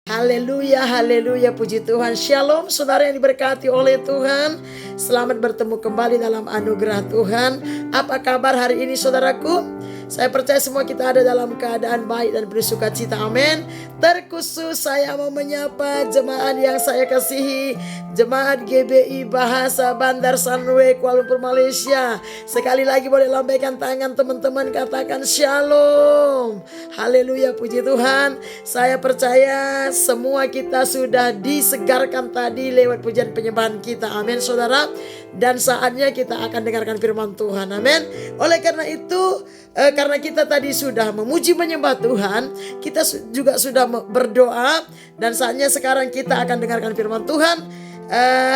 Haleluya, haleluya, puji Tuhan. Shalom saudara yang diberkati oleh Tuhan. Selamat bertemu kembali dalam anugerah Tuhan. Apa kabar hari ini saudaraku? Saya percaya semua kita ada dalam keadaan baik dan bersuka cita, amin. Terkhusus saya mau menyapa jemaat yang saya kasihi, jemaat GBI Bahasa Bandar Sunway Kuala Lumpur Malaysia. Sekali lagi boleh lambaikan tangan teman-teman, katakan shalom. Haleluya, puji Tuhan. Saya percaya semua kita sudah disegarkan tadi lewat pujian penyembahan kita, amin saudara. Dan saatnya kita akan dengarkan firman Tuhan, amin. Oleh karena itu, karena kita tadi sudah memuji menyembah Tuhan, kita juga sudah berdoa, dan saatnya sekarang kita akan dengarkan firman Tuhan.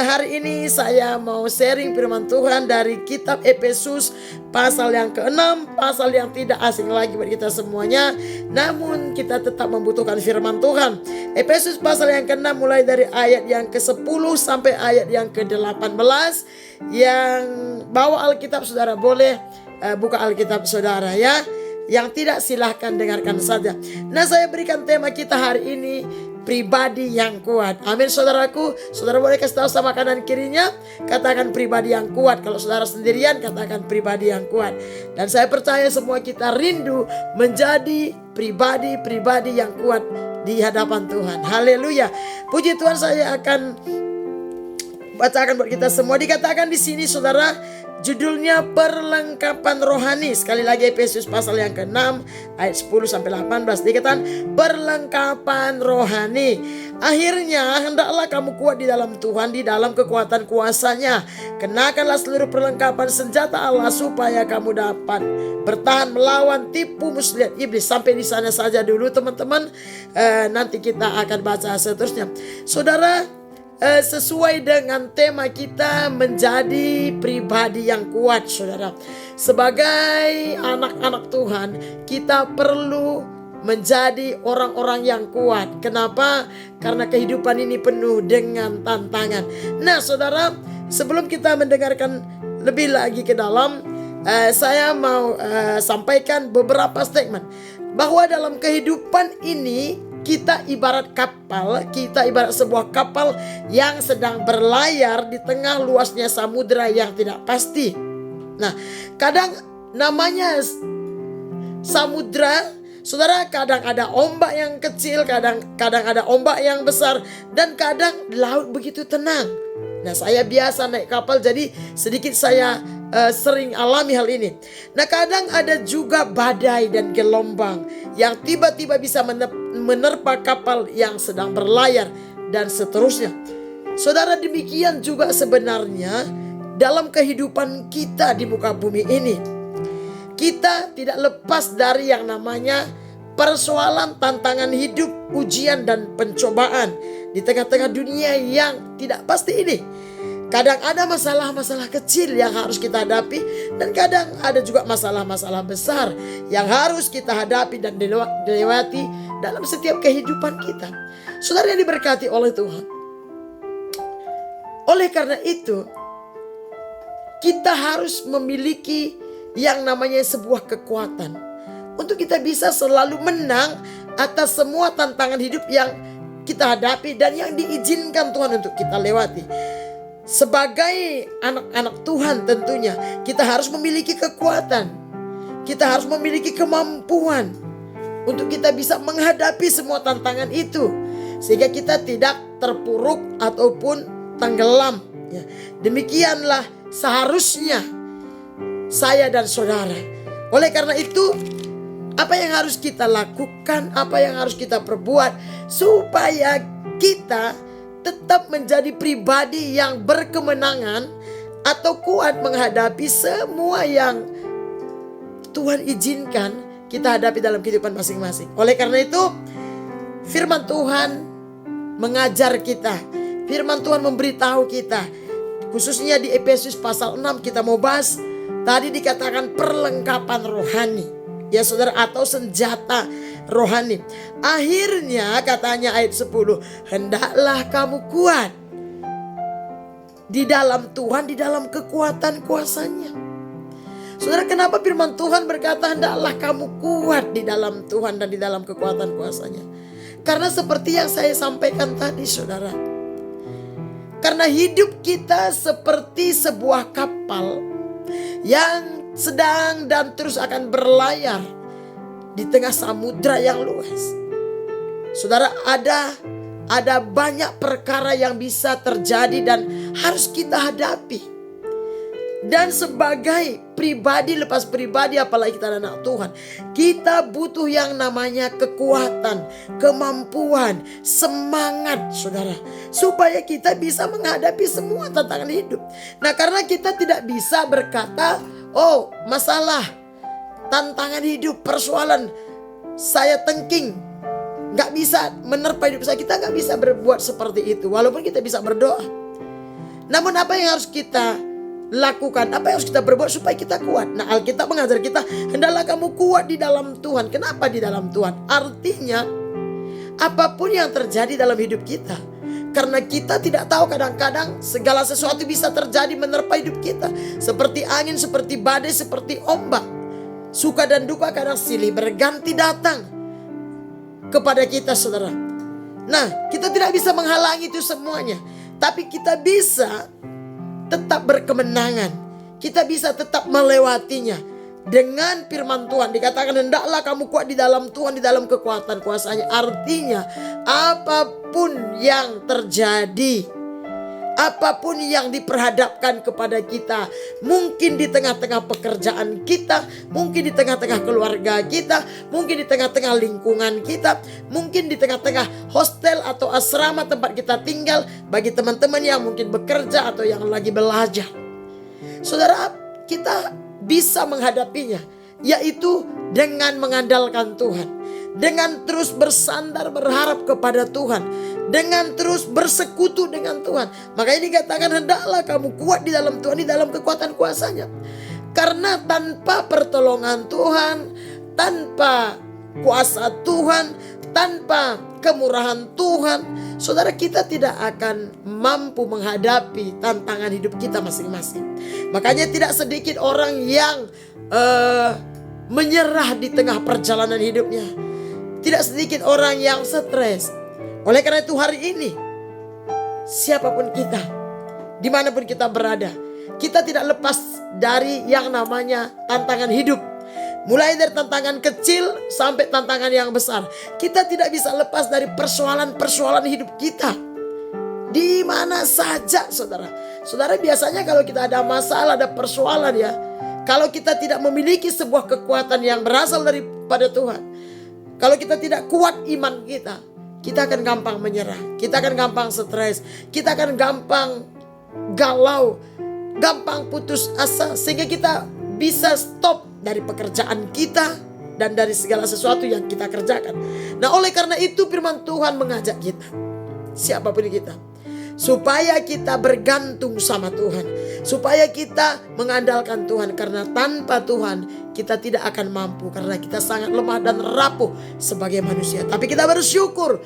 Hari ini saya mau sharing firman Tuhan dari kitab Efesus pasal yang ke-6, pasal yang tidak asing lagi buat kita semuanya. Namun kita tetap membutuhkan firman Tuhan. Efesus pasal yang ke-6 mulai dari ayat yang ke-10 sampai ayat yang ke-18. Yang bawa Alkitab saudara boleh buka Alkitab saudara ya. Yang tidak silahkan dengarkan saja. Nah, saya berikan tema kita hari ini, pribadi yang kuat. Amin saudaraku. Saudara boleh kasih tahu sama kanan kirinya, katakan pribadi yang kuat. Kalau saudara sendirian, katakan pribadi yang kuat. Dan saya percaya semua kita rindu menjadi pribadi-pribadi yang kuat di hadapan Tuhan. Haleluya. Puji Tuhan, saya akan bacakan buat kita semua. Dikatakan di sini saudara, judulnya perlengkapan rohani. Sekali lagi Efesus pasal yang ke-6 ayat 10 sampai 18 dikatakan perlengkapan rohani. Akhirnya hendaklah kamu kuat di dalam Tuhan, di dalam kekuatan kuasa-Nya. Kenakanlah seluruh perlengkapan senjata Allah supaya kamu dapat bertahan melawan tipu muslihat iblis. Sampai di sana saja dulu teman-teman. Nanti kita akan baca seterusnya. Saudara, sesuai dengan tema kita menjadi pribadi yang kuat saudara. Sebagai anak-anak Tuhan, kita perlu menjadi orang-orang yang kuat. Kenapa? Karena kehidupan ini penuh dengan tantangan. Nah saudara, sebelum kita mendengarkan lebih lagi ke dalam, saya mau sampaikan beberapa statement. Bahwa dalam kehidupan ini kita ibarat kapal, kita ibarat sebuah kapal yang sedang berlayar di tengah luasnya samudera yang tidak pasti. Nah, kadang namanya samudera, saudara, kadang ada ombak yang kecil, kadang ada ombak yang besar, dan kadang laut begitu tenang. Nah, saya biasa naik kapal, jadi sedikit saya sering alami hal ini. Nah, kadang ada juga badai dan gelombang yang tiba-tiba bisa menerpa kapal yang sedang berlayar dan seterusnya. Saudara, demikian juga sebenarnya dalam kehidupan kita di muka bumi ini. Kita tidak lepas dari yang namanya persoalan, tantangan hidup, ujian dan pencobaan di tengah-tengah dunia yang tidak pasti ini. Kadang ada masalah-masalah kecil yang harus kita hadapi, dan kadang ada juga masalah-masalah besar yang harus kita hadapi dan dilewati dalam setiap kehidupan kita. Saudara yang diberkati oleh Tuhan. Oleh karena itu, kita harus memiliki yang namanya sebuah kekuatan untuk kita bisa selalu menang atas semua tantangan hidup yang kita hadapi dan yang diizinkan Tuhan untuk kita lewati. Sebagai anak-anak Tuhan tentunya kita harus memiliki kekuatan. Kita harus memiliki kemampuan untuk kita bisa menghadapi semua tantangan itu, sehingga kita tidak terpuruk ataupun tenggelam. Demikianlah seharusnya saya dan saudara. Oleh karena itu, apa yang harus kita lakukan, apa yang harus kita perbuat supaya kita tetap menjadi pribadi yang berkemenangan atau kuat menghadapi semua yang Tuhan izinkan kita hadapi dalam kehidupan masing-masing. Oleh karena itu, firman Tuhan mengajar kita, firman Tuhan memberitahu kita, khususnya di Efesus pasal 6 kita mau bahas. Tadi dikatakan perlengkapan rohani, ya saudara, atau senjata rohani. Akhirnya katanya ayat 10, hendaklah kamu kuat di dalam Tuhan, di dalam kekuatan kuasa-Nya. Saudara, kenapa firman Tuhan berkata hendaklah kamu kuat di dalam Tuhan dan di dalam kekuatan kuasa-Nya? Karena seperti yang saya sampaikan tadi saudara, karena hidup kita seperti sebuah kapal yang sedang dan terus akan berlayar di tengah samudra yang luas. Saudara, ada banyak perkara yang bisa terjadi dan harus kita hadapi. Dan sebagai pribadi lepas pribadi, apalagi kita anak Tuhan, kita butuh yang namanya kekuatan, kemampuan, semangat saudara, supaya kita bisa menghadapi semua tantangan hidup. Nah, karena kita tidak bisa berkata, oh masalah, tantangan hidup, persoalan saya tengking, gak bisa menerpa hidup saya. Kita gak bisa berbuat seperti itu, walaupun kita bisa berdoa. Namun apa yang harus kita lakukan, apa yang harus kita berbuat supaya kita kuat? Nah, Alkitab mengajar kita, hendaklah kamu kuat di dalam Tuhan. Kenapa di dalam Tuhan? Artinya apapun yang terjadi dalam hidup kita, karena kita tidak tahu, kadang-kadang segala sesuatu bisa terjadi menerpa hidup kita, seperti angin, seperti badai, seperti ombak. Suka dan duka kadang silih berganti datang kepada kita saudara. Nah, kita tidak bisa menghalangi itu semuanya, tapi kita bisa tetap berkemenangan. Kita bisa tetap melewatinya dengan firman Tuhan. Dikatakan hendaklah kamu kuat di dalam Tuhan, di dalam kekuatan kuasanya. Artinya apapun yang terjadi, apapun yang diperhadapkan kepada kita, mungkin di tengah-tengah pekerjaan kita, mungkin di tengah-tengah keluarga kita, mungkin di tengah-tengah lingkungan kita, mungkin di tengah-tengah hostel atau asrama tempat kita tinggal, bagi teman-teman yang mungkin bekerja atau yang lagi belajar. Saudara, kita bisa menghadapinya, yaitu dengan mengandalkan Tuhan, dengan terus bersandar berharap kepada Tuhan, dengan terus bersekutu dengan Tuhan. Makanya dikatakan hendaklah kamu kuat di dalam Tuhan, di dalam kekuatan kuasanya. Karena tanpa pertolongan Tuhan, tanpa kuasa Tuhan, tanpa kemurahan Tuhan, saudara, kita tidak akan mampu menghadapi tantangan hidup kita masing-masing. Makanya tidak sedikit orang yang menyerah di tengah perjalanan hidupnya. Tidak sedikit orang yang stres. Oleh karena itu hari ini, siapapun kita, dimanapun kita berada, kita tidak lepas dari yang namanya tantangan hidup. Mulai dari tantangan kecil sampai tantangan yang besar. Kita tidak bisa lepas dari persoalan-persoalan hidup kita. Di mana saja saudara. Saudara, biasanya kalau kita ada masalah, ada persoalan ya, kalau kita tidak memiliki sebuah kekuatan yang berasal daripada Tuhan, kalau kita tidak kuat iman kita akan gampang menyerah, kita akan gampang stres, kita akan gampang galau, gampang putus asa, sehingga kita bisa stop dari pekerjaan kita dan dari segala sesuatu yang kita kerjakan. Nah, oleh karena itu firman Tuhan mengajak kita, siapapun kita, supaya kita bergantung sama Tuhan, supaya kita mengandalkan Tuhan. Karena tanpa Tuhan kita tidak akan mampu, karena kita sangat lemah dan rapuh sebagai manusia. Tapi kita bersyukur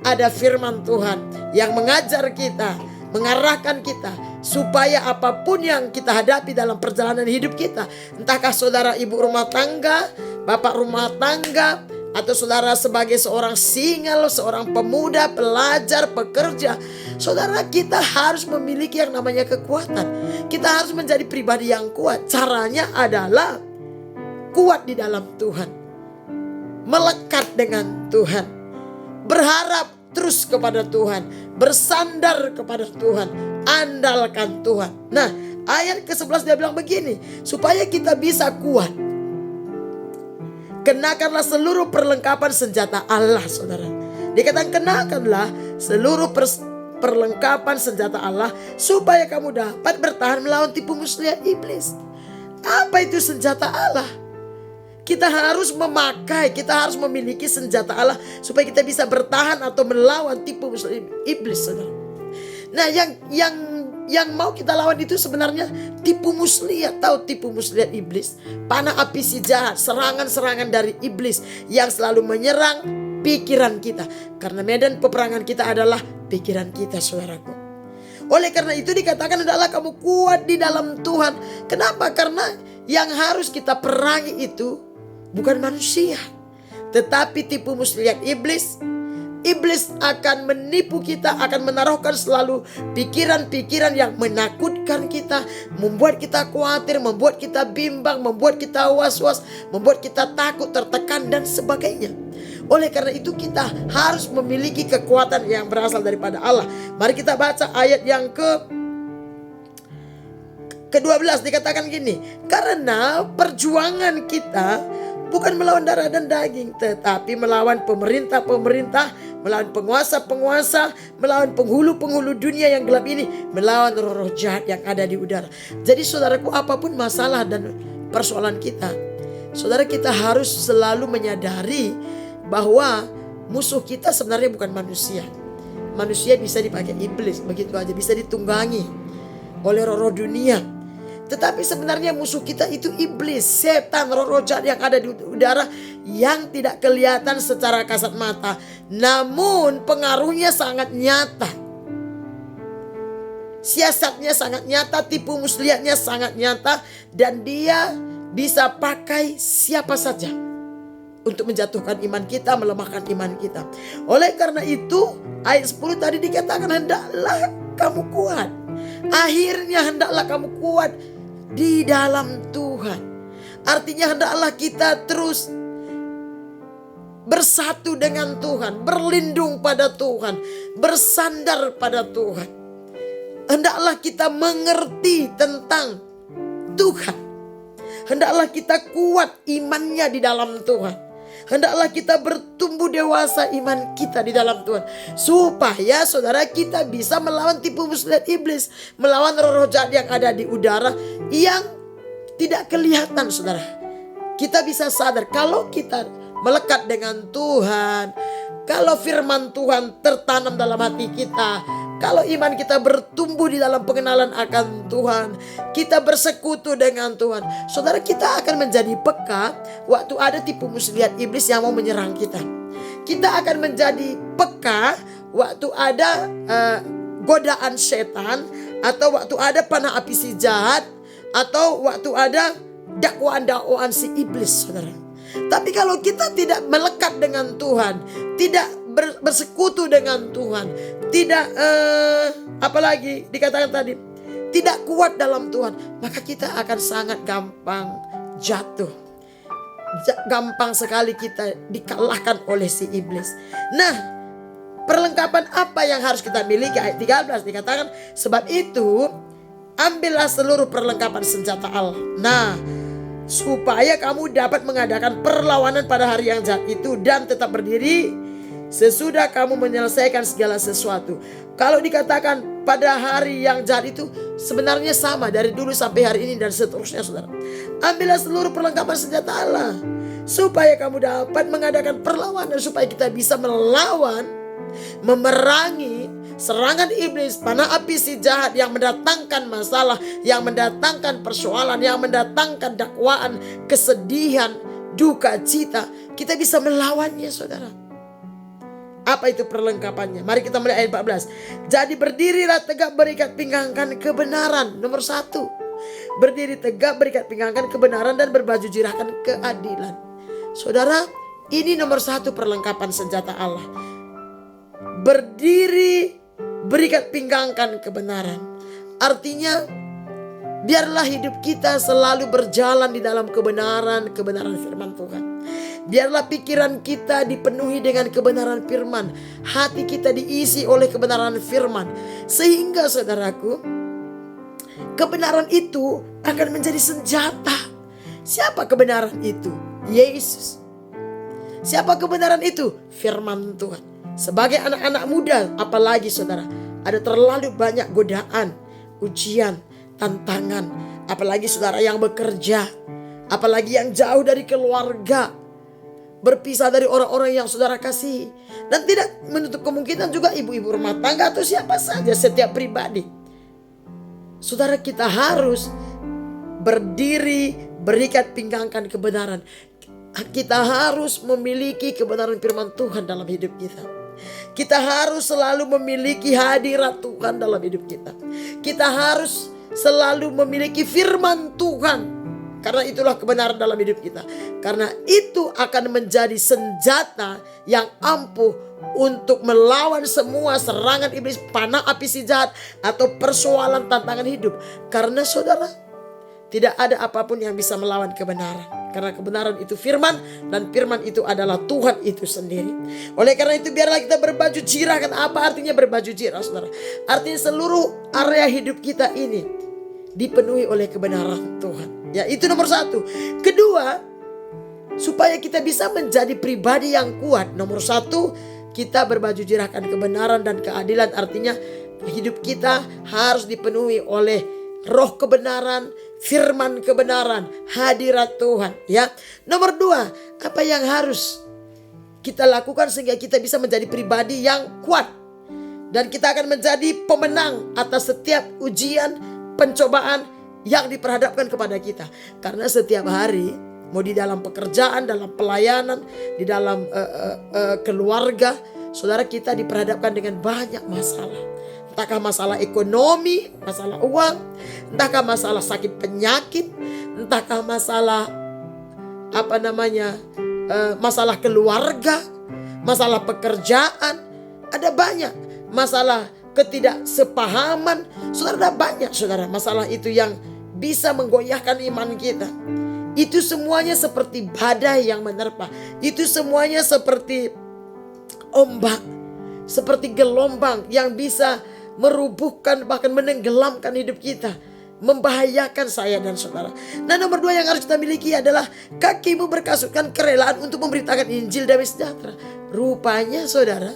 ada firman Tuhan yang mengajar kita, mengarahkan kita, supaya apapun yang kita hadapi dalam perjalanan hidup kita, entahkah saudara ibu rumah tangga, bapak rumah tangga, atau saudara sebagai seorang single, seorang pemuda, pelajar, pekerja, saudara, kita harus memiliki yang namanya kekuatan. Kita harus menjadi pribadi yang kuat. Caranya adalah kuat di dalam Tuhan, melekat dengan Tuhan, berharap terus kepada Tuhan, bersandar kepada Tuhan, andalkan Tuhan. Nah, ayat ke-11 dia bilang begini, supaya kita bisa kuat, kenakanlah seluruh perlengkapan senjata Allah, saudara. Dikatakan kenakanlah seluruh perlengkapan senjata Allah, supaya kamu dapat bertahan melawan tipu muslihat iblis. Apa itu senjata Allah? Kita harus memakai, kita harus memiliki senjata Allah supaya kita bisa bertahan atau melawan tipu muslihat iblis, saudara. Nah, yang mau kita lawan itu sebenarnya tipu muslihat. Tahu tipu muslihat iblis? Panah api si jahat, serangan-serangan dari iblis yang selalu menyerang pikiran kita. Karena medan peperangan kita adalah pikiran kita, saudaraku. Oleh karena itu dikatakan adalah kamu kuat di dalam Tuhan. Kenapa? Karena yang harus kita perangi itu bukan manusia, tetapi tipu muslihat iblis, Iblis akan menipu kita, akan menaruhkan selalu pikiran-pikiran yang menakutkan kita, membuat kita khawatir, membuat kita bimbang, membuat kita was-was, membuat kita takut, tertekan dan sebagainya. Oleh karena itu kita harus memiliki kekuatan yang berasal daripada Allah. Mari kita baca ayat yang ke-12, dikatakan gini, karena perjuangan kita bukan melawan darah dan daging, tetapi melawan pemerintah-pemerintah, melawan penguasa-penguasa, melawan penghulu-penghulu dunia yang gelap ini, melawan roh-roh jahat yang ada di udara. Jadi saudaraku, apapun masalah dan persoalan kita, saudara, kita harus selalu menyadari bahwa musuh kita sebenarnya bukan manusia. Manusia bisa dipakai iblis, begitu aja, bisa ditunggangi oleh roh-roh dunia. Tetapi sebenarnya musuh kita itu iblis, setan, roh-roh jahat yang ada di udara, yang tidak kelihatan secara kasat mata, namun pengaruhnya sangat nyata. Siasatnya sangat nyata, tipu muslihatnya sangat nyata, dan dia bisa pakai siapa saja untuk menjatuhkan iman kita, melemahkan iman kita. Oleh karena itu, ayat 10 tadi dikatakan, hendaklah kamu kuat. Akhirnya hendaklah kamu kuat di dalam Tuhan. Artinya hendaklah kita terus bersatu dengan Tuhan, berlindung pada Tuhan, bersandar pada Tuhan. Hendaklah kita mengerti tentang Tuhan. Hendaklah kita kuat imannya di dalam Tuhan. Hendaklah kita bertumbuh dewasa iman kita di dalam Tuhan, supaya saudara kita bisa melawan tipu muslihat iblis, melawan roh-roh jahat yang ada di udara yang tidak kelihatan. Saudara, kita bisa sadar kalau kita melekat dengan Tuhan, kalau firman Tuhan tertanam dalam hati kita, kalau iman kita bertumbuh di dalam pengenalan akan Tuhan, kita bersekutu dengan Tuhan, saudara, kita akan menjadi peka waktu ada tipu muslihat iblis yang mau menyerang kita. Kita akan menjadi peka waktu ada godaan setan, atau waktu ada panah api si jahat, atau waktu ada dakwaan-dakwaan si iblis, saudara. Tapi kalau kita tidak melekat dengan Tuhan, tidak bersekutu dengan Tuhan, tidak apalagi dikatakan tadi, tidak kuat dalam Tuhan, maka kita akan sangat gampang jatuh. Gampang sekali kita dikalahkan oleh si iblis. Nah, perlengkapan apa yang harus kita miliki? Ayat 13 dikatakan, sebab itu ambillah seluruh perlengkapan senjata Allah. Nah, supaya kamu dapat mengadakan perlawanan pada hari yang jahat itu dan tetap berdiri sesudah kamu menyelesaikan segala sesuatu. Kalau dikatakan pada hari yang jahat itu, sebenarnya sama dari dulu sampai hari ini dan seterusnya, saudara. Ambillah seluruh perlengkapan senjata Allah, supaya kamu dapat mengadakan perlawanan, supaya kita bisa melawan, memerangi serangan iblis, panah api si jahat yang mendatangkan masalah, yang mendatangkan persoalan, yang mendatangkan dakwaan, kesedihan, duka cita. Kita bisa melawannya, saudara. Apa itu perlengkapannya? Mari kita melihat ayat 14. Jadi berdirilah tegak, berikat pinggangkan kebenaran. Nomor 1, berdiri tegak, berikat pinggangkan kebenaran, dan berbaju jirahkan keadilan. Saudara, ini nomor 1 perlengkapan senjata Allah. Berdiri, berikat pinggangkan kebenaran. Artinya, biarlah hidup kita selalu berjalan di dalam kebenaran firman Tuhan. Biarlah pikiran kita dipenuhi dengan kebenaran firman, hati kita diisi oleh kebenaran firman, sehingga saudaraku, kebenaran itu akan menjadi senjata. Siapa kebenaran itu? Yesus. Siapa kebenaran itu? Firman Tuhan. Sebagai anak-anak muda, apalagi saudara, ada terlalu banyak godaan, ujian, tantangan. Apalagi saudara yang bekerja, apalagi yang jauh dari keluarga, berpisah dari orang-orang yang saudara kasih. Dan tidak menutup kemungkinan juga ibu-ibu rumah tangga atau siapa saja, setiap pribadi. Saudara, kita harus berdiri, berikat pinggangkan kebenaran. Kita harus memiliki kebenaran firman Tuhan dalam hidup kita. Kita harus selalu memiliki hadirat Tuhan dalam hidup kita. Kita harus selalu memiliki firman Tuhan Karena itulah kebenaran dalam hidup kita. Karena itu akan menjadi senjata yang ampuh untuk melawan semua serangan iblis, panah api si jahat, atau persoalan tantangan hidup. Karena saudara, tidak ada apapun yang bisa melawan kebenaran. Karena kebenaran itu firman, dan firman itu adalah Tuhan itu sendiri. Oleh karena itu biarlah kita berbaju jirah. Kan apa artinya berbaju jirah, saudara? Artinya seluruh area hidup kita ini dipenuhi oleh kebenaran Tuhan. Ya, itu nomor satu. Kedua, supaya kita bisa menjadi pribadi yang kuat. Nomor satu, kita berbaju jirahkan kebenaran dan keadilan. Artinya hidup kita harus dipenuhi oleh roh kebenaran, firman kebenaran, hadirat Tuhan. Ya, nomor dua, apa yang harus kita lakukan sehingga kita bisa menjadi pribadi yang kuat, dan kita akan menjadi pemenang atas setiap ujian, pencobaan yang diperhadapkan kepada kita. Karena setiap hari, mau di dalam pekerjaan, dalam pelayanan, di dalam keluarga, saudara, kita diperhadapkan dengan banyak masalah. Entahkah masalah ekonomi, masalah uang, entahkah masalah sakit penyakit, entahkah masalah masalah keluarga, masalah pekerjaan, ada banyak masalah ketidaksepahaman. Saudara, ada banyak saudara masalah itu yang bisa menggoyahkan iman kita. Itu semuanya seperti badai yang menerpa. Itu semuanya seperti ombak, seperti gelombang yang bisa merubuhkan, bahkan menenggelamkan hidup kita, membahayakan saya dan saudara. Nah, nomor dua yang harus kita miliki adalah kakimu berkasutkan kerelaan untuk memberitakan Injil damai sejahtera. Rupanya saudara,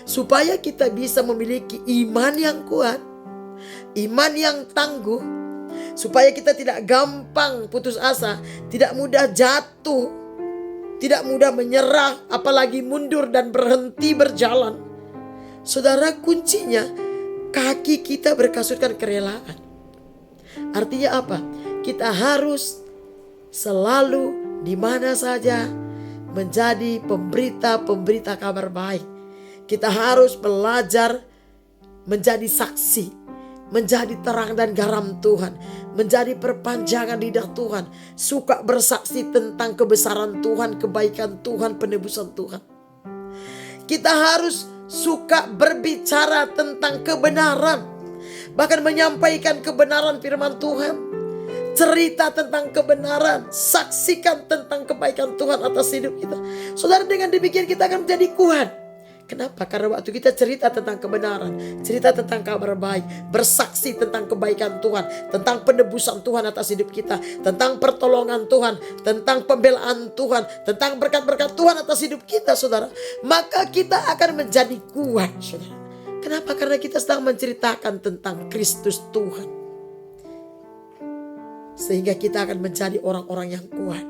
supaya kita bisa memiliki iman yang kuat, iman yang tangguh, supaya kita tidak gampang putus asa, tidak mudah jatuh, tidak mudah menyerah, apalagi mundur dan berhenti berjalan. Saudara, kuncinya kaki kita berkasutkan kerelaan. Artinya apa? Kita harus selalu di mana saja menjadi pemberita kabar baik. Kita harus belajar menjadi saksi, menjadi terang dan garam Tuhan, menjadi perpanjangan lidah Tuhan, suka bersaksi tentang kebesaran Tuhan, kebaikan Tuhan, penebusan Tuhan. Kita harus suka berbicara tentang kebenaran, bahkan menyampaikan kebenaran firman Tuhan, cerita tentang kebenaran, saksikan tentang kebaikan Tuhan atas hidup kita. Saudara, dengan demikian kita akan menjadi kuat. Kenapa? Karena waktu kita cerita tentang kebenaran, cerita tentang kabar baik, bersaksi tentang kebaikan Tuhan, tentang penebusan Tuhan atas hidup kita, tentang pertolongan Tuhan, tentang pembelaan Tuhan, tentang berkat-berkat Tuhan atas hidup kita, saudara, maka kita akan menjadi kuat, saudara. Kenapa? Karena kita sedang menceritakan tentang Kristus Tuhan, sehingga kita akan menjadi orang-orang yang kuat.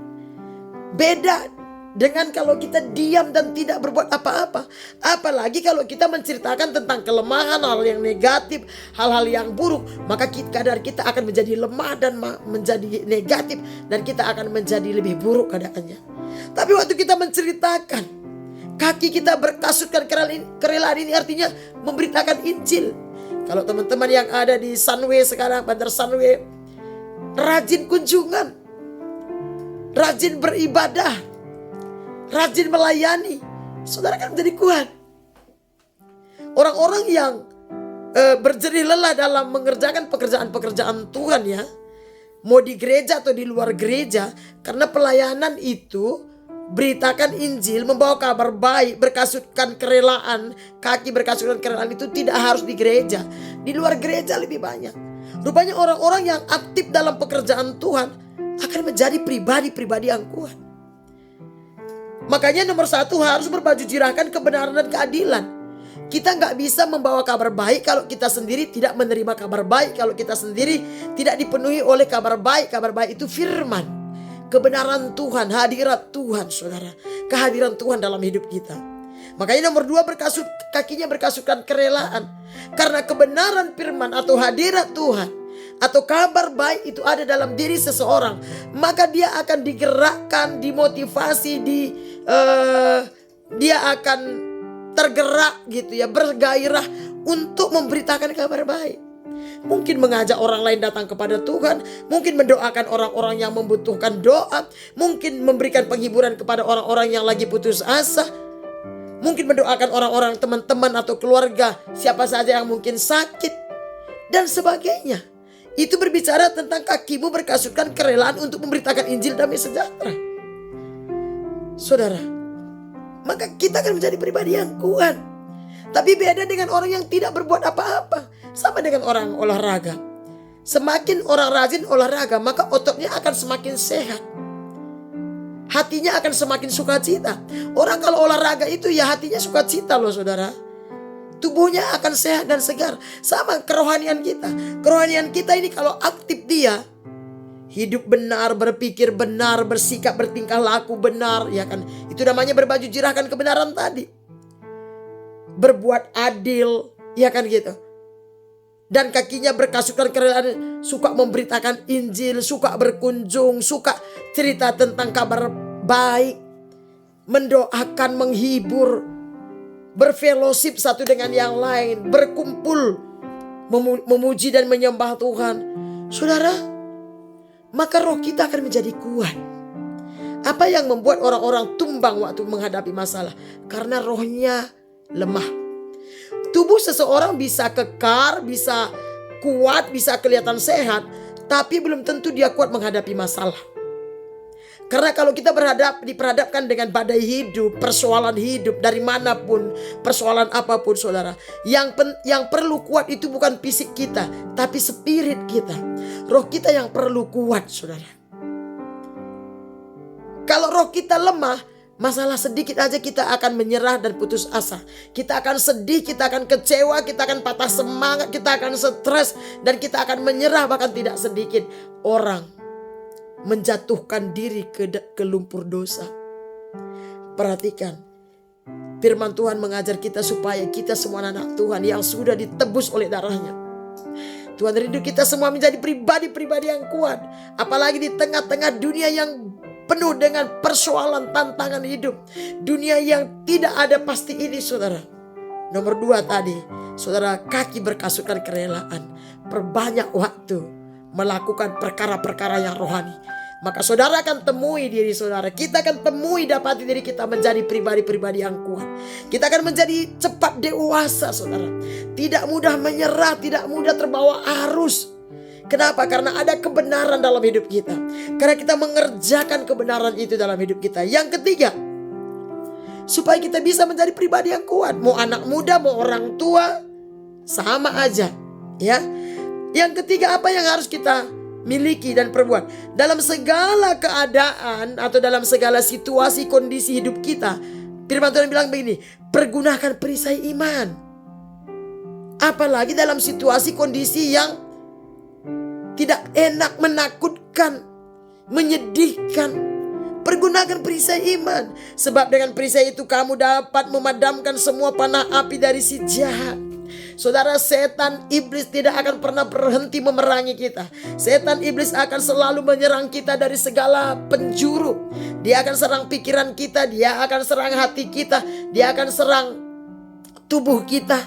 Beda dengan kalau kita diam dan tidak berbuat apa-apa. Apalagi kalau kita menceritakan tentang kelemahan, hal yang negatif, hal-hal yang buruk, maka kadar kita akan menjadi lemah dan menjadi negatif, dan kita akan menjadi lebih buruk keadaannya. Tapi waktu kita menceritakan, kaki kita berkasutkan kerelaan ini artinya memberitakan Injil. Kalau teman-teman yang ada di Sunway sekarang, Bandar Sunway, rajin kunjungan, rajin beribadah, rajin melayani, saudara kan menjadi kuat. Orang-orang yang berjerih lelah dalam mengerjakan pekerjaan-pekerjaan Tuhan, ya, mau di gereja atau di luar gereja, karena pelayanan itu beritakan Injil, membawa kabar baik, berkasutkan kerelaan, kaki berkasutkan kerelaan itu tidak harus di gereja, di luar gereja lebih banyak. Rupanya orang-orang yang aktif dalam pekerjaan Tuhan akan menjadi pribadi-pribadi yang kuat. Makanya nomor satu, harus berbaju jirahkan kebenaran dan keadilan. Kita gak bisa membawa kabar baik kalau kita sendiri tidak menerima kabar baik, kalau kita sendiri tidak dipenuhi oleh kabar baik. Kabar baik itu firman, kebenaran Tuhan, hadirat Tuhan, saudara, kehadiran Tuhan dalam hidup kita. Makanya nomor dua, kakinya berkasutkan kerelaan. Karena kebenaran firman atau hadirat Tuhan atau kabar baik itu ada dalam diri seseorang, maka dia akan digerakkan, dimotivasi, dia akan tergerak gitu ya, bergairah untuk memberitakan kabar baik. Mungkin mengajak orang lain datang kepada Tuhan, mungkin mendoakan orang-orang yang membutuhkan doa, mungkin memberikan penghiburan kepada orang-orang yang lagi putus asa, mungkin mendoakan orang-orang teman-teman atau keluarga, siapa saja yang mungkin sakit, dan sebagainya. Itu berbicara tentang kakimu berkasutkan kerelaan untuk memberitakan Injil damai sejahtera. Saudara, maka kita akan menjadi pribadi yang kuat. Tapi beda dengan orang yang tidak berbuat apa-apa. Sama dengan orang olahraga. Semakin orang rajin olahraga, maka ototnya akan semakin sehat. Hatinya akan semakin sukacita. Orang kalau olahraga itu ya hatinya sukacita loh saudara. Tubuhnya akan sehat dan segar. Sama kerohanian kita. Kerohanian kita ini kalau aktif dia, hidup benar, berpikir benar, bersikap, bertingkah laku benar, ya kan? Itu namanya berbaju jirahkan kebenaran tadi. Berbuat adil, ya kan gitu. Dan kakinya berkasutkan kerelaan, suka memberitakan Injil, suka berkunjung, suka cerita tentang kabar baik, mendoakan, menghibur, berfellowship satu dengan yang lain, berkumpul, memuji dan menyembah Tuhan. Saudara, maka roh kita akan menjadi kuat. Apa yang membuat orang-orang tumbang waktu menghadapi masalah? Karena rohnya lemah. Tubuh seseorang bisa kekar, bisa kuat, bisa kelihatan sehat, tapi belum tentu dia kuat menghadapi masalah. Karena kalau kita diperhadapkan dengan badai hidup, persoalan hidup dari manapun, persoalan apapun saudara, yang perlu kuat itu bukan fisik kita, tapi spirit kita. Roh kita yang perlu kuat saudara. Kalau roh kita lemah, masalah sedikit aja kita akan menyerah dan putus asa. Kita akan sedih, kita akan kecewa, kita akan patah semangat, kita akan stres, dan kita akan menyerah. Bahkan tidak sedikit orang menjatuhkan diri ke lumpur dosa. Perhatikan, firman Tuhan mengajar kita supaya kita semua anak Tuhan yang sudah ditebus oleh darahnya. Tuhan rindu kita semua menjadi pribadi-pribadi yang kuat. Apalagi di tengah-tengah dunia yang penuh dengan persoalan tantangan hidup. Dunia yang tidak ada pasti ini saudara. Nomor 2 tadi, saudara, kaki berkasutkan kerelaan. Perbanyak waktu melakukan perkara-perkara yang rohani. Maka saudara akan temui diri saudara. Kita akan temui dapati diri kita menjadi pribadi-pribadi yang kuat. Kita akan menjadi cepat dewasa saudara. Tidak mudah menyerah, tidak mudah terbawa arus. Kenapa? Karena ada kebenaran dalam hidup kita. Karena kita mengerjakan kebenaran itu dalam hidup kita. Yang ketiga, supaya kita bisa menjadi pribadi yang kuat. Mau anak muda, mau orang tua, sama aja. Ya. Yang ketiga, apa yang harus kita miliki dan perbuat? Dalam segala keadaan atau dalam segala situasi kondisi hidup kita, firman Tuhan bilang begini, pergunakan perisai iman. Apalagi dalam situasi kondisi yang tidak enak, menakutkan, menyedihkan. Pergunakan perisai iman. Sebab dengan perisai itu kamu dapat memadamkan semua panah api dari si jahat. Saudara, setan iblis tidak akan pernah berhenti memerangi kita. Setan iblis akan selalu menyerang kita dari segala penjuru. Dia akan serang pikiran kita, dia akan serang hati kita, dia akan serang tubuh kita.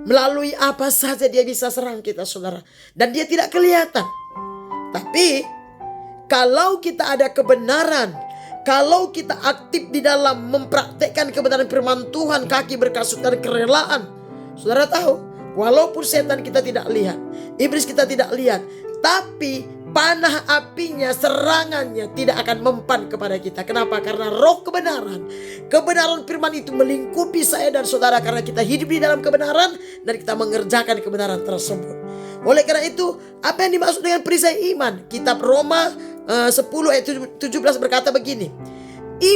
Melalui apa saja dia bisa serang kita saudara. Dan dia tidak kelihatan. Tapi kalau kita ada kebenaran, kalau kita aktif di dalam mempraktekkan kebenaran firman Tuhan, kaki berkasutkan kerelaan, saudara tahu, walaupun setan kita tidak lihat, iblis kita tidak lihat, tapi panah apinya, serangannya tidak akan mempan kepada kita. Kenapa? Karena roh kebenaran, kebenaran firman itu melingkupi saya dan saudara. Karena kita hidup di dalam kebenaran dan kita mengerjakan kebenaran tersebut. Oleh karena itu, apa yang dimaksud dengan perisai iman? Kitab Roma 10 ayat 17 berkata begini,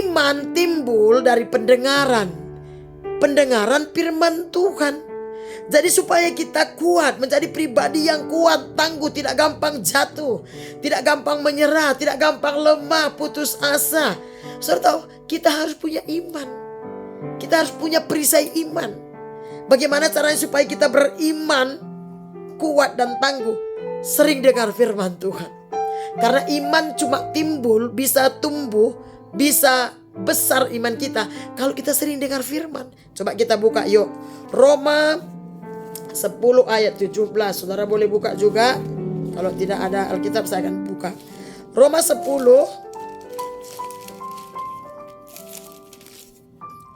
iman timbul dari pendengaran firman Tuhan. Jadi supaya kita kuat, menjadi pribadi yang kuat, tangguh, tidak gampang jatuh, tidak gampang menyerah, tidak gampang lemah, putus asa. Saudara tahu, kita harus punya iman. Kita harus punya perisai iman. Bagaimana caranya supaya kita beriman, kuat dan tangguh? Sering dengar firman Tuhan. Karena iman cuma timbul, bisa tumbuh, bisa besar iman kita kalau kita sering dengar firman. Coba kita buka yuk, Roma 10 ayat 17. Saudara boleh buka juga. Kalau tidak ada Alkitab saya akan buka. Roma 10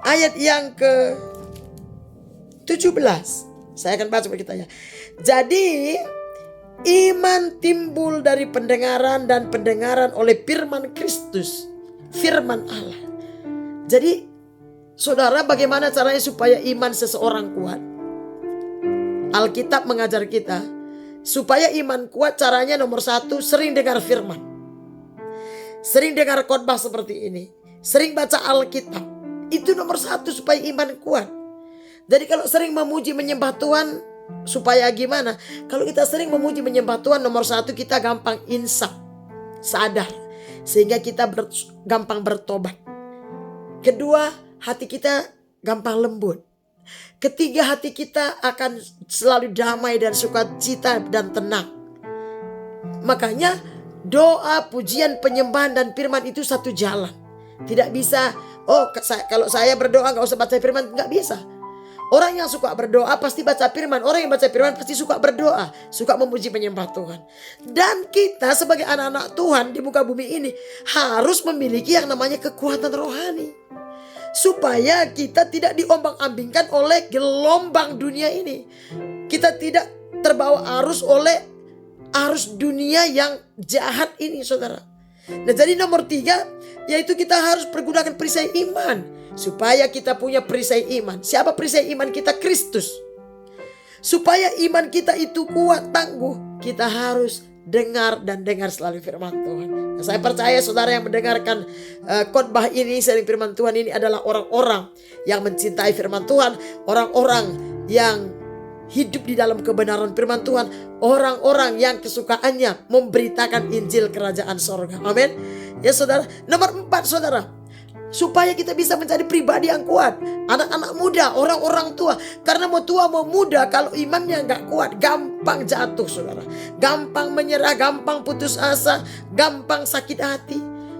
ayat yang ke 17. Saya akan baca bagi kita ya. Jadi iman timbul dari pendengaran dan pendengaran oleh firman Kristus, firman Allah. Jadi saudara, bagaimana caranya supaya iman seseorang kuat? Alkitab mengajar kita supaya iman kuat, caranya nomor 1, sering dengar firman. Sering dengar khotbah seperti ini. Sering baca Alkitab. Itu nomor 1 supaya iman kuat. Jadi kalau sering memuji menyembah Tuhan, supaya gimana? Kalau kita sering memuji menyembah Tuhan, nomor 1 kita gampang insaf, sadar. Sehingga kita gampang bertobat. Kedua, hati kita gampang lembut. Ketiga, hati kita akan selalu damai dan sukacita dan tenang. Makanya doa, pujian, penyembahan dan firman itu satu jalan. Tidak bisa, kalau saya berdoa gak usah baca firman, gak bisa. Orang yang suka berdoa pasti baca firman. Orang yang baca firman pasti suka berdoa, suka memuji menyembah Tuhan. Dan kita sebagai anak-anak Tuhan di muka bumi ini harus memiliki yang namanya kekuatan rohani, supaya kita tidak diombang-ambingkan oleh gelombang dunia ini. Kita tidak terbawa arus oleh arus dunia yang jahat ini, saudara. Nah, jadi nomor 3, yaitu kita harus pergunakan perisai iman, supaya kita punya perisai iman. Siapa perisai iman kita? Kristus. Supaya iman kita itu kuat, tangguh, kita harus dengar dan dengar selalu firman Tuhan. Nah, saya percaya saudara yang mendengarkan khotbah ini, sharing firman Tuhan ini adalah orang-orang yang mencintai firman Tuhan, orang-orang yang hidup di dalam kebenaran firman Tuhan, orang-orang yang kesukaannya memberitakan Injil kerajaan sorga. Amin. Ya saudara. Nomor 4 saudara, supaya kita bisa menjadi pribadi yang kuat. Anak-anak muda, orang-orang tua. Karena mau tua mau muda, kalau imannya gak kuat, gampang jatuh saudara. Gampang menyerah, gampang putus asa, gampang sakit hati,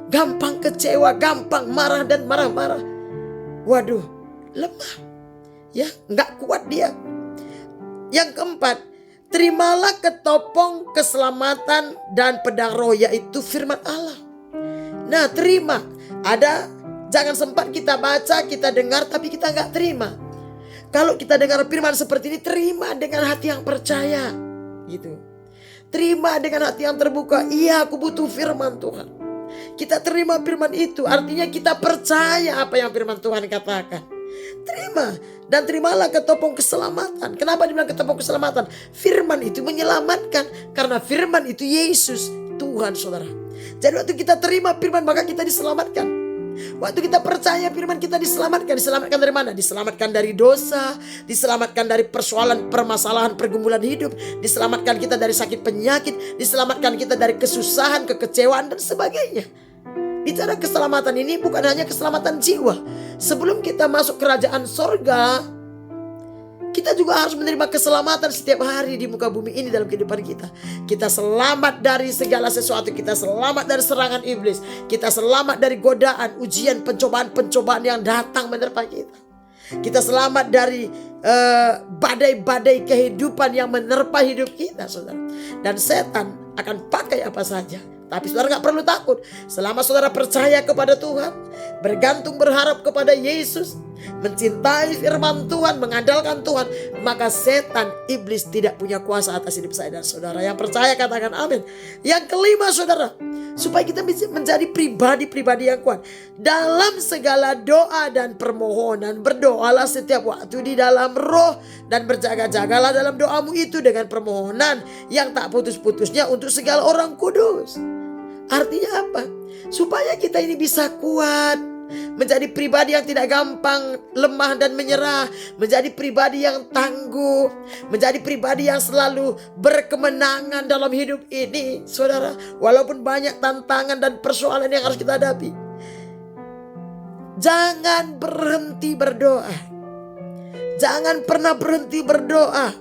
gampang kecewa, gampang marah dan marah-marah. Waduh, lemah. Ya, gak kuat dia. Yang keempat, terimalah ketopong keselamatan dan pedang roh, yaitu firman Allah. Nah, terima. Jangan sempat kita baca, kita dengar, tapi kita gak terima. Kalau kita dengar firman seperti ini, terima dengan hati yang percaya. Gitu. Terima dengan hati yang terbuka. Iya, aku butuh firman Tuhan. Kita terima firman itu, artinya kita percaya apa yang firman Tuhan katakan. Terima. Dan terimalah ketopong keselamatan. Kenapa dibilang ketopong keselamatan? Firman itu menyelamatkan. Karena firman itu Yesus, Tuhan saudara. Jadi waktu kita terima firman, maka kita diselamatkan. Waktu kita percaya firman, kita diselamatkan. Diselamatkan dari mana? Diselamatkan dari dosa, diselamatkan dari persoalan, permasalahan, pergumulan hidup, diselamatkan kita dari sakit penyakit, diselamatkan kita dari kesusahan, kekecewaan dan sebagainya. Bicara keselamatan ini bukan hanya keselamatan jiwa. Sebelum kita masuk kerajaan sorga, kita juga harus menerima keselamatan setiap hari di muka bumi ini dalam kehidupan kita. Kita selamat dari segala sesuatu. Kita selamat dari serangan iblis. Kita selamat dari godaan, ujian, pencobaan-pencobaan yang datang menerpa kita. Kita selamat dari badai-badai kehidupan yang menerpa hidup kita, saudara. Dan setan akan pakai apa saja. Tapi saudara gak perlu takut. Selama saudara percaya kepada Tuhan, bergantung berharap kepada Yesus, mencintai firman Tuhan, mengandalkan Tuhan, maka setan, iblis tidak punya kuasa atas hidup saya dan saudara. Yang percaya katakan amin. Yang kelima saudara, supaya kita bisa menjadi pribadi-pribadi yang kuat. Dalam segala doa dan permohonan, berdoalah setiap waktu di dalam roh, dan berjaga-jagalah dalam doamu itu dengan permohonan yang tak putus-putusnya untuk segala orang kudus. Artinya apa? Supaya kita ini bisa kuat, menjadi pribadi yang tidak gampang lemah dan menyerah, menjadi pribadi yang tangguh, menjadi pribadi yang selalu berkemenangan dalam hidup ini. Saudara, walaupun banyak tantangan dan persoalan yang harus kita hadapi, jangan berhenti berdoa. Jangan pernah berhenti berdoa.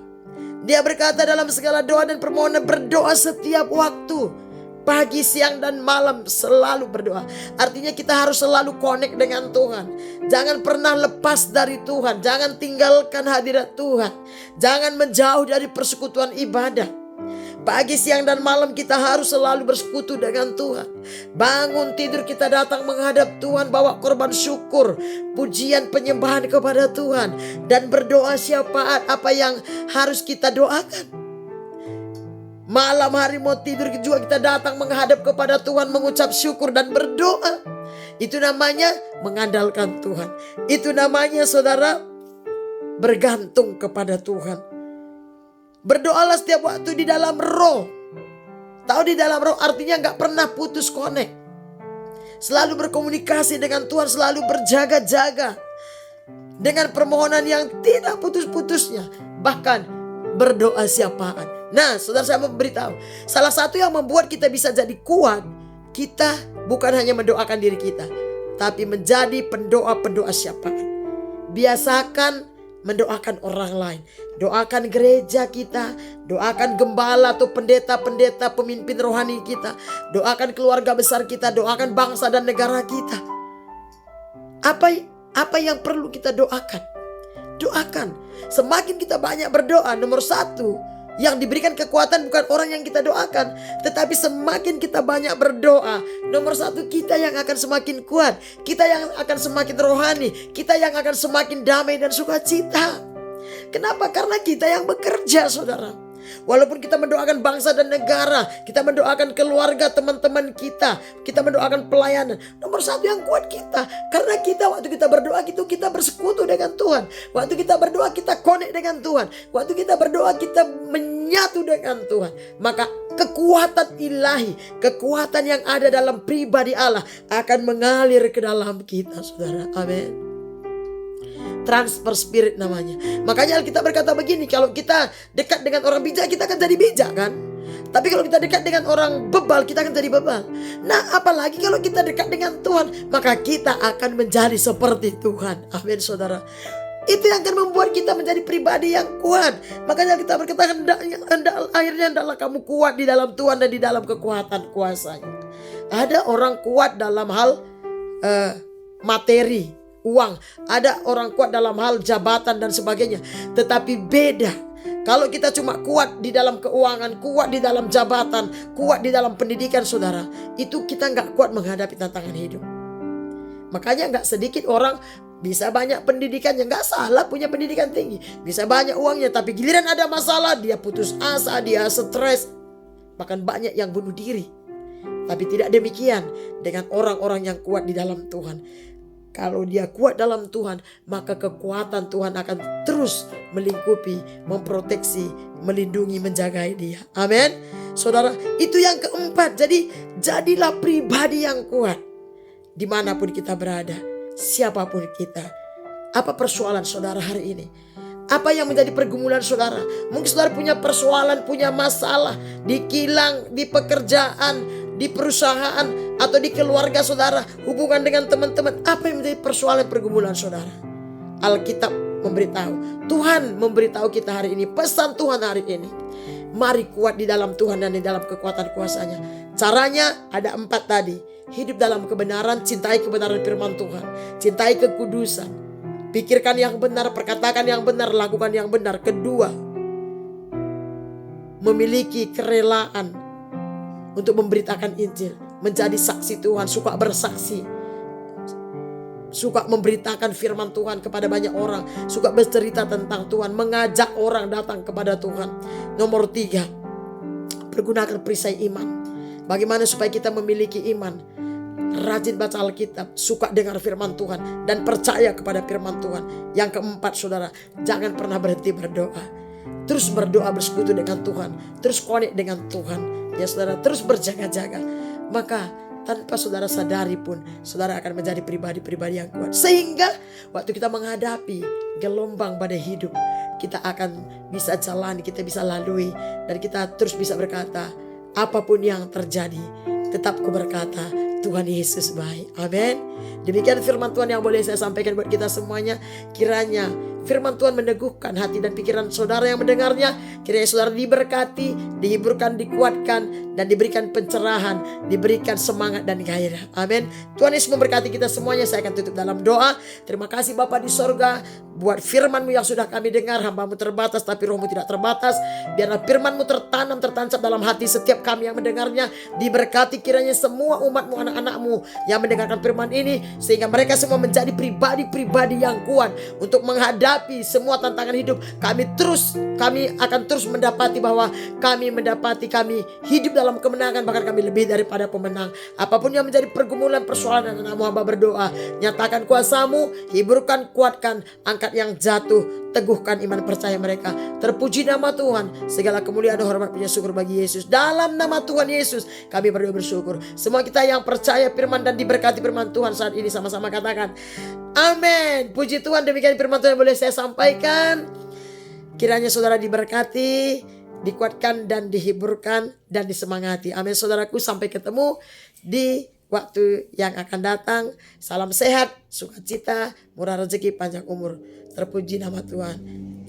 Dia berkata dalam segala doa dan permohonan, berdoa setiap waktu. Pagi, siang, dan malam selalu berdoa. Artinya kita harus selalu connect dengan Tuhan. Jangan pernah lepas dari Tuhan. Jangan tinggalkan hadirat Tuhan. Jangan menjauh dari persekutuan ibadah. Pagi, siang, dan malam kita harus selalu bersekutu dengan Tuhan. Bangun tidur kita datang menghadap Tuhan, bawa korban syukur, pujian, penyembahan kepada Tuhan, dan berdoa syafaat apa yang harus kita doakan. Malam hari mau tidur juga kita datang menghadap kepada Tuhan, mengucap syukur dan berdoa. Itu namanya mengandalkan Tuhan. Itu namanya saudara bergantung kepada Tuhan. Berdoalah setiap waktu di dalam roh. Tahu di dalam roh artinya gak pernah putus connect. Selalu berkomunikasi dengan Tuhan, selalu berjaga-jaga. Dengan permohonan yang tidak putus-putusnya. Bahkan berdoa syafaat. Nah, saudara, saya mau beritahu, salah satu yang membuat kita bisa jadi kuat, kita bukan hanya mendoakan diri kita, tapi menjadi pendoa-pendoa syafaat. Biasakan mendoakan orang lain. Doakan gereja kita, doakan gembala atau pendeta-pendeta, pemimpin rohani kita, doakan keluarga besar kita, doakan bangsa dan negara kita. Apa yang perlu kita doakan? Doakan. Semakin kita banyak berdoa, nomor satu, yang diberikan kekuatan bukan orang yang kita doakan, tetapi semakin kita banyak berdoa, nomor satu, kita yang akan semakin kuat, kita yang akan semakin rohani, kita yang akan semakin damai dan sukacita. Kenapa? Karena kita yang bekerja, saudara. Walaupun kita mendoakan bangsa dan negara, kita mendoakan keluarga, teman-teman kita mendoakan pelayanan, nomor satu yang kuat kita. Karena kita waktu kita berdoa itu kita bersekutu dengan Tuhan. Waktu kita berdoa kita connect dengan Tuhan. Waktu kita berdoa kita menyatu dengan Tuhan. Maka kekuatan ilahi, kekuatan yang ada dalam pribadi Allah akan mengalir ke dalam kita, saudara. Amin. Transfer spirit namanya. Makanya Alkitab berkata begini, kalau kita dekat dengan orang bijak kita akan jadi bijak kan. Tapi kalau kita dekat dengan orang bebal kita akan jadi bebal. Nah, apalagi kalau kita dekat dengan Tuhan, maka kita akan menjadi seperti Tuhan. Amin, saudara. Itu yang akan membuat kita menjadi pribadi yang kuat. Makanya kita berkata akhirnya hendaklah kamu kuat di dalam Tuhan dan di dalam kekuatan kuasanya. Ada orang kuat dalam hal materi, uang. Ada orang kuat dalam hal jabatan dan sebagainya. Tetapi beda kalau kita cuma kuat di dalam keuangan, kuat di dalam jabatan, kuat di dalam pendidikan, saudara, itu kita gak kuat menghadapi tantangan hidup. Makanya gak sedikit orang bisa banyak pendidikannya, gak salah punya pendidikan tinggi, bisa banyak uangnya, tapi giliran ada masalah dia putus asa, dia stres, bahkan banyak yang bunuh diri. Tapi tidak demikian dengan orang-orang yang kuat di dalam Tuhan. Kalau dia kuat dalam Tuhan, maka kekuatan Tuhan akan terus melingkupi, memproteksi, melindungi, menjagai dia. Amin. Saudara, itu yang keempat. Jadi jadilah pribadi yang kuat dimanapun kita berada, siapapun kita. Apa persoalan saudara hari ini? Apa yang menjadi pergumulan saudara? Mungkin saudara punya persoalan, punya masalah di kilang, di pekerjaan, di perusahaan, atau di keluarga saudara, hubungan dengan teman-teman. Apa yang menjadi persoalan pergumulan saudara? Alkitab memberitahu, Tuhan memberitahu kita hari ini, pesan Tuhan hari ini, mari kuat di dalam Tuhan dan di dalam kekuatan kuasanya. Caranya ada 4 tadi. Hidup dalam kebenaran, cintai kebenaran firman Tuhan, cintai kekudusan, pikirkan yang benar, perkatakan yang benar, lakukan yang benar. Kedua, memiliki kerelaan untuk memberitakan Injil, menjadi saksi Tuhan, suka bersaksi, suka memberitakan firman Tuhan kepada banyak orang, suka bercerita tentang Tuhan, mengajak orang datang kepada Tuhan. Nomor 3, pergunakan perisai iman. Bagaimana supaya kita memiliki iman? Rajin baca Alkitab, suka dengar firman Tuhan, dan percaya kepada firman Tuhan. Yang keempat, saudara, jangan pernah berhenti berdoa. Terus berdoa, bersekutu dengan Tuhan, terus connect dengan Tuhan. Ya saudara, terus berjaga-jaga. Maka tanpa saudara sadari pun, saudara akan menjadi pribadi-pribadi yang kuat. Sehingga waktu kita menghadapi gelombang badai hidup, kita akan bisa jalan, kita bisa lalui, dan kita terus bisa berkata, apapun yang terjadi, tetap ku berkata, Tuhan Yesus baik. Amin. Demikian firman Tuhan yang boleh saya sampaikan buat kita semuanya. Kiranya firman Tuhan meneguhkan hati dan pikiran saudara yang mendengarnya. Kiranya saudara diberkati, dihiburkan, dikuatkan, dan diberikan pencerahan, diberikan semangat dan gairah. Amin. Tuhan Yesus memberkati kita semuanya. Saya akan tutup dalam doa. Terima kasih Bapa di sorga buat firman-Mu yang sudah kami dengar. Hamba-Mu terbatas tapi Roh-Mu tidak terbatas. Biarlah firman-Mu tertanam, tertancap dalam hati setiap kami yang mendengarnya. Diberkati kiranya semua umat-Mu, anak-anak-Mu yang mendengarkan firman ini, sehingga mereka semua menjadi pribadi-pribadi yang kuat untuk menghadapi semua tantangan hidup. Kami akan terus mendapati bahwa kami hidup dalam kemenangan, bahkan kami lebih daripada pemenang. Apapun yang menjadi pergumulan, persoalan, anak-anak-Mu hamba berdoa, nyatakan kuasa-Mu, hiburkan, kuatkan, angkat yang jatuh, teguhkan iman percaya mereka. Terpuji nama Tuhan, segala kemuliaan dan hormat punya syukur bagi Yesus. Dalam nama Tuhan Yesus kami berdoa bersyukur. Semua kita yang percaya firman dan diberkati firman Tuhan saat ini sama-sama katakan amin. Puji Tuhan, demikian firman Tuhan yang boleh saya sampaikan. Kiranya saudara diberkati, dikuatkan dan dihiburkan dan disemangati. Amin saudaraku, sampai ketemu di waktu yang akan datang. Salam sehat, sukacita, murah rezeki, panjang umur. Terpuji nama Tuhan.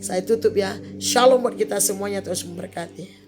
Saya tutup ya. Shalom buat kita semuanya, terus memberkati.